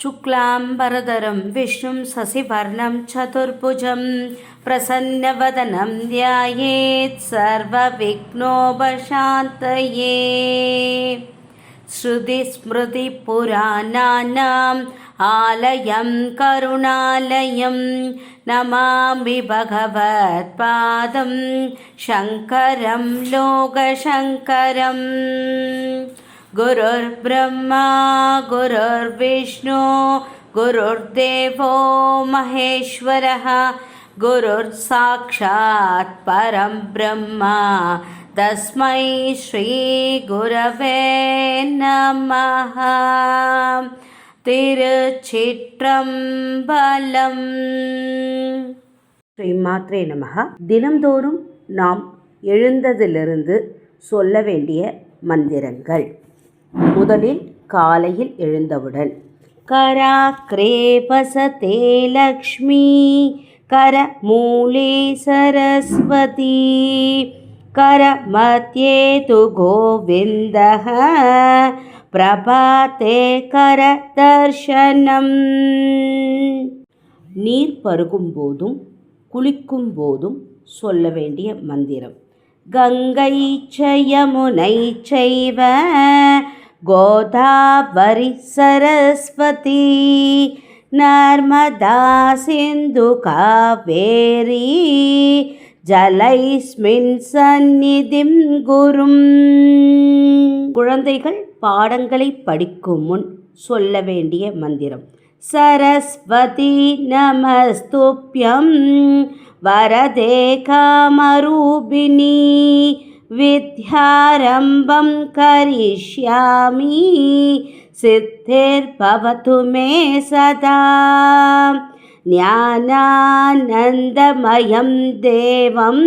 शुक्लाम्बरधरं विष्णुं शशिवर्णं चतुर्भुजं प्रसन्नवदनं ध्यायेत् सर्वविघ्नोपशान्तये। श्रुतिस्मृतिपुराणानाम् आलयं करुणालयं नमामि भगवत्पादं शङ्करं लोकशङ्करम्। गुरुर्ब्रह्मा गुरुर्विष्णु गुरुर्देवो महेश्वरः गुरुर्साक्षात् परं ब्रह्म तस्मै श्रीगुरवे नमः। திருச்சிற்றம்பலம். ஸ்ரீமாத்ரே நமஹ. தினம்தோறும் நாம் எழுந்ததிலிருந்து சொல்ல வேண்டிய மந்திரங்கள். முதலில் காலையில் எழுந்தவுடன் கராக்ரே வசதே லக்ஷ்மி கரமூலே சரஸ்வதி கரமத்யே து கோவிந்தः பிரபாதே கரதர்ஷனம். நீர் பருகும் போதும் குளிக்கும் போதும் சொல்ல வேண்டிய மந்திரம். கங்கை யமுனை சைவ கோதாவரி சரஸ்வதி நர்மதா சிந்து காவேரி ஜலைஸ்மின் சந்நிதிம் குரும். குழந்தைகள் பாடங்களை படிக்கும் முன் சொல்ல வேண்டிய மந்திரம். சரஸ்வதி நமஸ்துப்யம் வரதே காமரூபிணி வித்யாரம்பம் கரிஷ்யாமி சித்திர்பவது மே சதா. ஞானானந்தமயம் தேவம்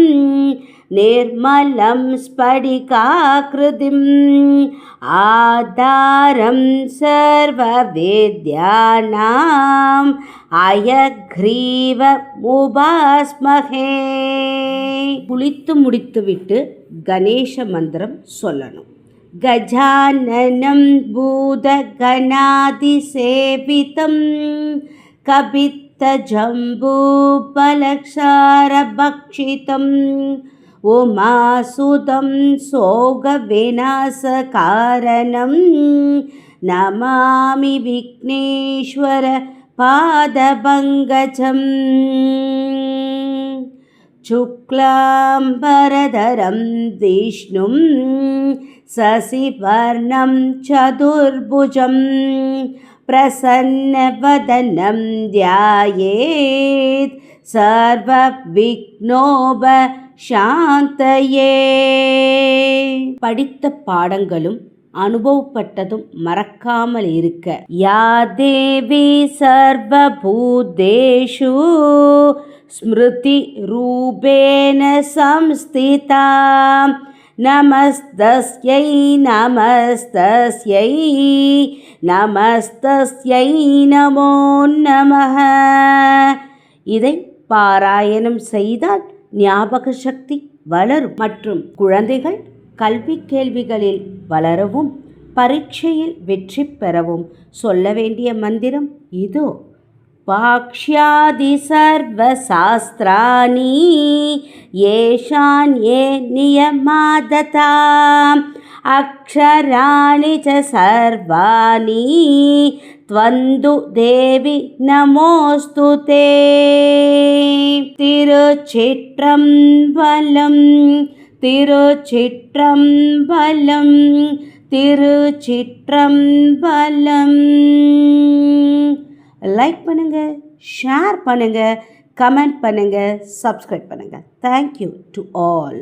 நிர்மலம் ஸ்படிகாக்ருதிம் ஆதாரம் சர்வவேத்யானாம் அயக்ரீவ உபாஸ்மஹே. குளித்து முடித்துவிட்டு கணேச மந்திரம் சொல்லணும். கஜானனம் பூதகணாதி சேவிதம் கபித்த ஜம்பூ பலக்ஷார பக்ஷிதம் உமாசுதம் சோக விநாசகாரணம் நமாமி விக்னேஸ்வர பாதபங்கஜம். சுக்லாம்பரதரம் விஷ்ணும் சசிவர்ணம் சதுர்புஜம் பிரசன்னவதனம் த்யாயேத் சர்வ விக்னோபசாந்தயே. படித்த பாடங்களும் அனுபவப்பட்டதும் மறக்காமல் இருக்க யா தேவி சர்வபூதேஷு ஸ்மிருதி ரூபேன சம்ஸ்திதா நமஸ்தஸ்யை நமஸ்தஸ்யை நமஸ்தஸ்யை நமோ நமः. இதை பாராயணம் செய்தால் ஞாபக சக்தி வளரும் மற்றும் குழந்தைகள் கல்வி கேள்விகளில் வளரவும் பரீட்சையில் வெற்றி பெறவும் சொல்ல வேண்டிய மந்திரம் இதோ. வாக்ஷ்யாதி சர்வ சாஸ்திராணி ஏஷான்யே நியமாததாம் அக்ஷராணி ச சர்வாணி த்வந்து தேவி நமோஸ்துதே. திருச்சிற்றம்பலம் திருச்சிற்றம்பலம் திருச்சிற்றம்பலம். லைக் பண்ணுங்கள், ஷேர் பண்ணுங்கள், கமெண்ட் பண்ணுங்கள், சப்ஸ்கிரைப் பண்ணுங்கள். Thank you to all.